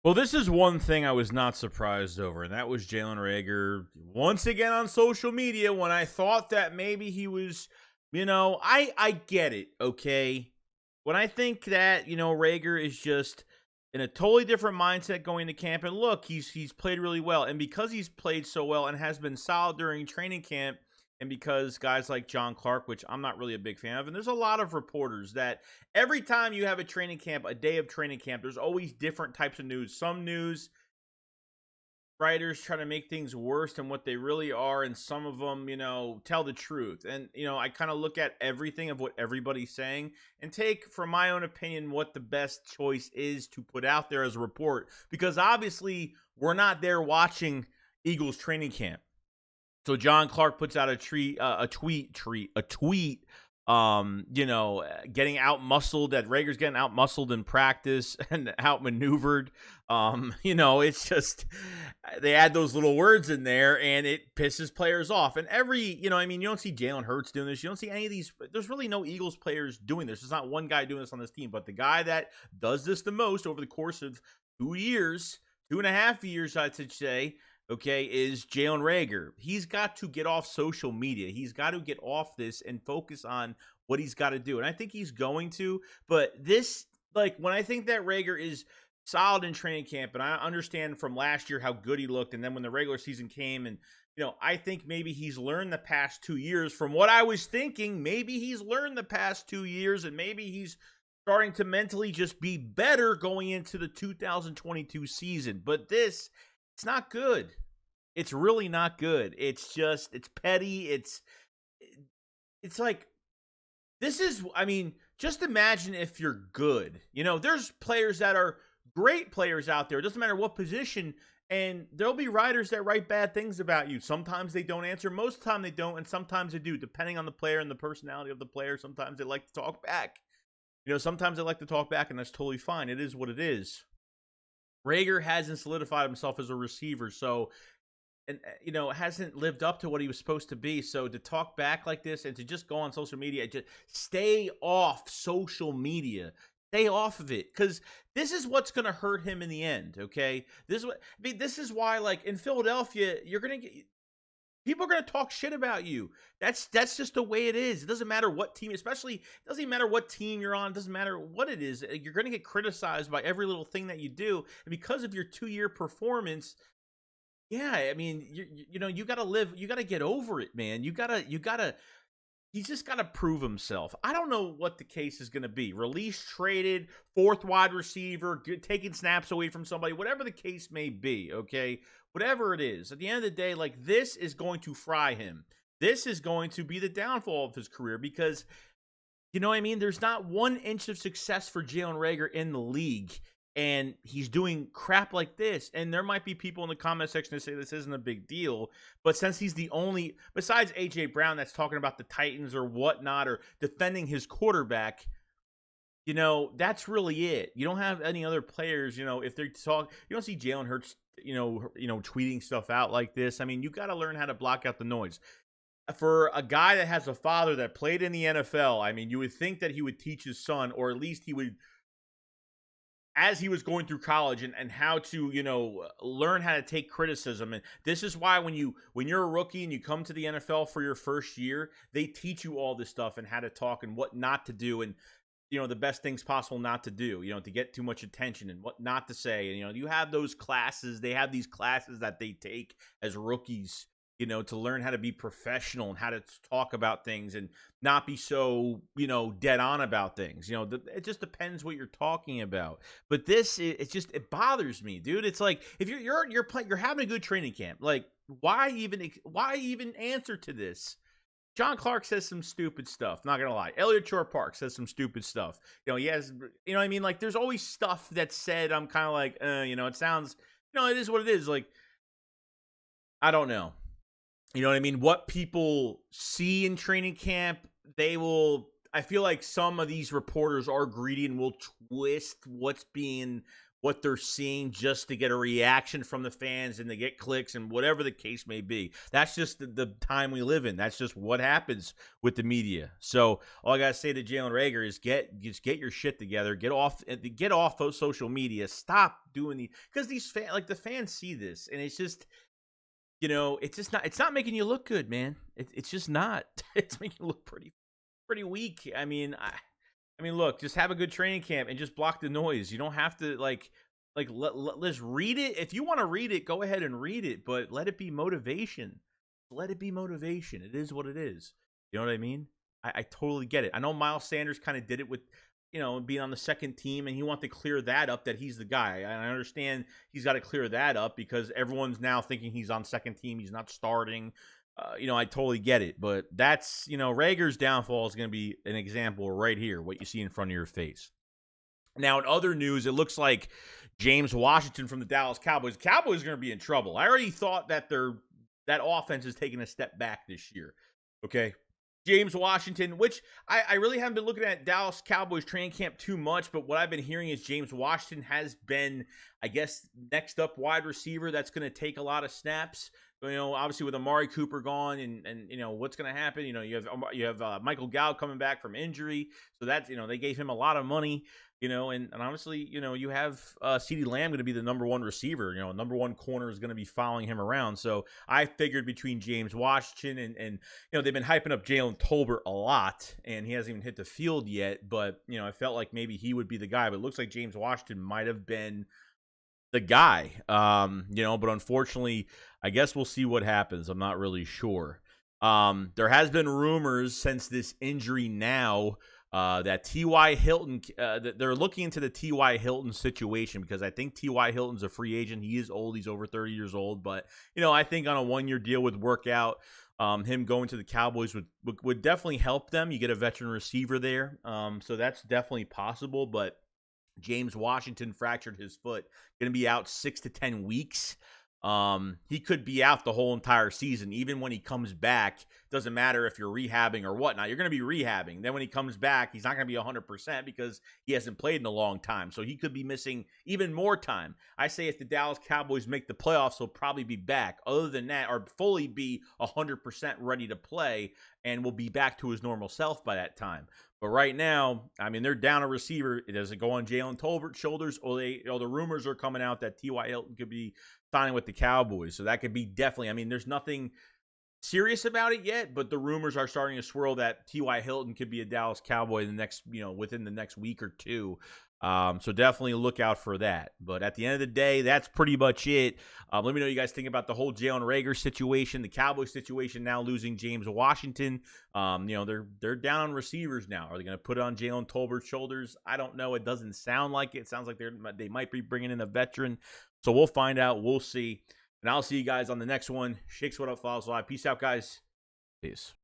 Well, this is one thing I was not surprised over, and that was Jalen Reagor once again on social media when I thought that maybe he was, I get it, okay? When I think that, Reagor is just in a totally different mindset going to camp, and look, he's played really well, and because he's played so well and has been solid during training camp, and because guys like John Clark, which I'm not really a big fan of, and there's a lot of reporters that every time you have a training camp, a day of training camp, there's always different types of news. Some news writers try to make things worse than what they really are, and some of them, tell the truth. And, I kind of look at everything of what everybody's saying and take, from my own opinion, what the best choice is to put out there as a report. Because obviously, we're not there watching Eagles training camp. So John Clark puts out a tweet, getting out muscled, that Reagor's getting out muscled in practice and outmaneuvered. It's just, they add those little words in there and it pisses players off. And you don't see Jalen Hurts doing this. You don't see any of these. There's really no Eagles players doing this. There's not one guy doing this on this team, but the guy that does this the most over the course of 2 years, 2.5 years, I should say, okay, is Jalen Reagor. He's got to get off social media. He's got to get off this and focus on what he's got to do. And I think he's going to. But this, when I think that Reagor is solid in training camp, and I understand from last year how good he looked, and then when the regular season came, and, I think maybe he's learned the past 2 years from what I was thinking. Maybe he's learned the past 2 years, and maybe he's starting to mentally just be better going into the 2022 season. But it's not good. It's really not good. It's petty. It's like, just imagine if you're good. There's players that are great players out there. It doesn't matter what position, and there'll be writers that write bad things about you. Sometimes they don't answer. Most of the time they don't, and sometimes they do, depending on the player and the personality of the player. Sometimes they like to talk back. Sometimes they like to talk back, and that's totally fine. It is what it is. Reagor hasn't solidified himself as a receiver, so, and hasn't lived up to what he was supposed to be. So to talk back like this and to just go on social media, just stay off social media. Stay off of it, because this is what's going to hurt him in the end, okay? This is why, like, in Philadelphia, you're going to get... People are going to talk shit about you. That's just the way it is. It doesn't matter what team, especially, it doesn't even matter what team you're on. It doesn't matter what it is. You're going to get criticized by every little thing that you do. And because of your 2-year performance, yeah, you got to live. You got to get over it, man. He's just got to prove himself. I don't know what the case is going to be. Released, traded, fourth wide receiver, taking snaps away from somebody, whatever the case may be, okay? Whatever it is, at the end of the day, this is going to fry him. This is going to be the downfall of his career because, there's not 1 inch of success for Jalen Reagor in the league, and he's doing crap like this. And there might be people in the comment section that say this isn't a big deal, but since he's the only, besides A.J. Brown, that's talking about the Titans or whatnot or defending his quarterback, that's really it. You don't have any other players, if they're talking, you don't see Jalen Hurts, tweeting stuff out like this. You got to learn how to block out the noise. For a guy that has a father that played in the NFL, you would think that he would teach his son, or at least he would, as he was going through college, and how to, learn how to take criticism. And this is why when you're a rookie and you come to the NFL for your first year, they teach you all this stuff and how to talk and what not to do, and the best things possible not to do, to get too much attention and what not to say. And, you have those classes. They have these classes that they take as rookies, to learn how to be professional and how to talk about things and not be so, dead on about things. It just depends what you're talking about. But this, it bothers me, dude. It's like, if you're having a good training camp, why even answer to this? John Clark says some stupid stuff. Not gonna lie. Elliot Shore-Park says some stupid stuff. He has, there's always stuff that's said. I'm kind of like, it sounds, it is what it is. I don't know. What people see in training camp, I feel like some of these reporters are greedy and will twist what's being what they're seeing just to get a reaction from the fans and to get clicks and whatever the case may be. That's just the time we live in. That's just what happens with the media. So all I gotta say to Jalen Reagor is just get your shit together. Get off of social media. Stop doing because these fans, like the fans, see this and it's just. It's not making you look good, man. It's just not. It's making you look pretty weak. I mean, look, just have a good training camp and just block the noise. You don't have to let's read it. If you want to read it, go ahead and read it, but let it be motivation. Let it be motivation. It is what it is. You know what I mean? I totally get it. I know Miles Sanders kind of did it with being on the second team, and he wants to clear that up, that he's the guy. I understand he's got to clear that up because everyone's now thinking he's on second team. He's not starting. I totally get it. But that's, Reagor's downfall is going to be an example right here, what you see in front of your face. Now, in other news, it looks like James Washington from the Dallas Cowboys. Cowboys are going to be in trouble. I already thought that that offense is taking a step back this year. Okay. James Washington, which I really haven't been looking at Dallas Cowboys training camp too much, but what I've been hearing is James Washington has been, I guess, next up wide receiver that's going to take a lot of snaps. Obviously with Amari Cooper gone and what's going to happen, you have Michael Gallup coming back from injury. So that's, they gave him a lot of money, and obviously, you have CeeDee Lamb going to be the number one receiver, number one corner is going to be following him around. So I figured between James Washington and they've been hyping up Jalen Tolbert a lot and he hasn't even hit the field yet, but I felt like maybe he would be the guy, but it looks like James Washington might have been the guy, but unfortunately, I guess we'll see what happens. I'm not really sure. There has been rumors since this injury now that T.Y. Hilton, that they're looking into the T.Y. Hilton situation because I think T.Y. Hilton's a free agent. He is old. He's over 30 years old. But, I think on a one-year deal would work out. Him going to the Cowboys would definitely help them. You get a veteran receiver there. So that's definitely possible. But James Washington fractured his foot. Going to be out 6 to 10 weeks. He could be out the whole entire season. Even when he comes back, doesn't matter if you're rehabbing or whatnot. You're going to be rehabbing. Then when he comes back, he's not going to be 100% because he hasn't played in a long time. So he could be missing even more time. I say if the Dallas Cowboys make the playoffs, he'll probably be back. Other than that, or fully be 100% ready to play and will be back to his normal self by that time. But right now, they're down a receiver. Does it go on Jalen Tolbert's shoulders? Or the rumors are coming out that T.Y. Hilton could be signing with the Cowboys. So that could be definitely, there's nothing serious about it yet, but the rumors are starting to swirl that T.Y. Hilton could be a Dallas Cowboy within the next week or two. So definitely look out for that. But at the end of the day, that's pretty much it. Let me know what you guys think about the whole Jalen Reagor situation, the Cowboys situation now losing James Washington. They're down on receivers now. Are they going to put it on Jalen Tolbert's shoulders? I don't know. It doesn't sound like it. It sounds like they might be bringing in a veteran. So we'll find out. We'll see. And I'll see you guys on the next one. SHAKESQUAD Up, follows live. Peace out, guys. Peace.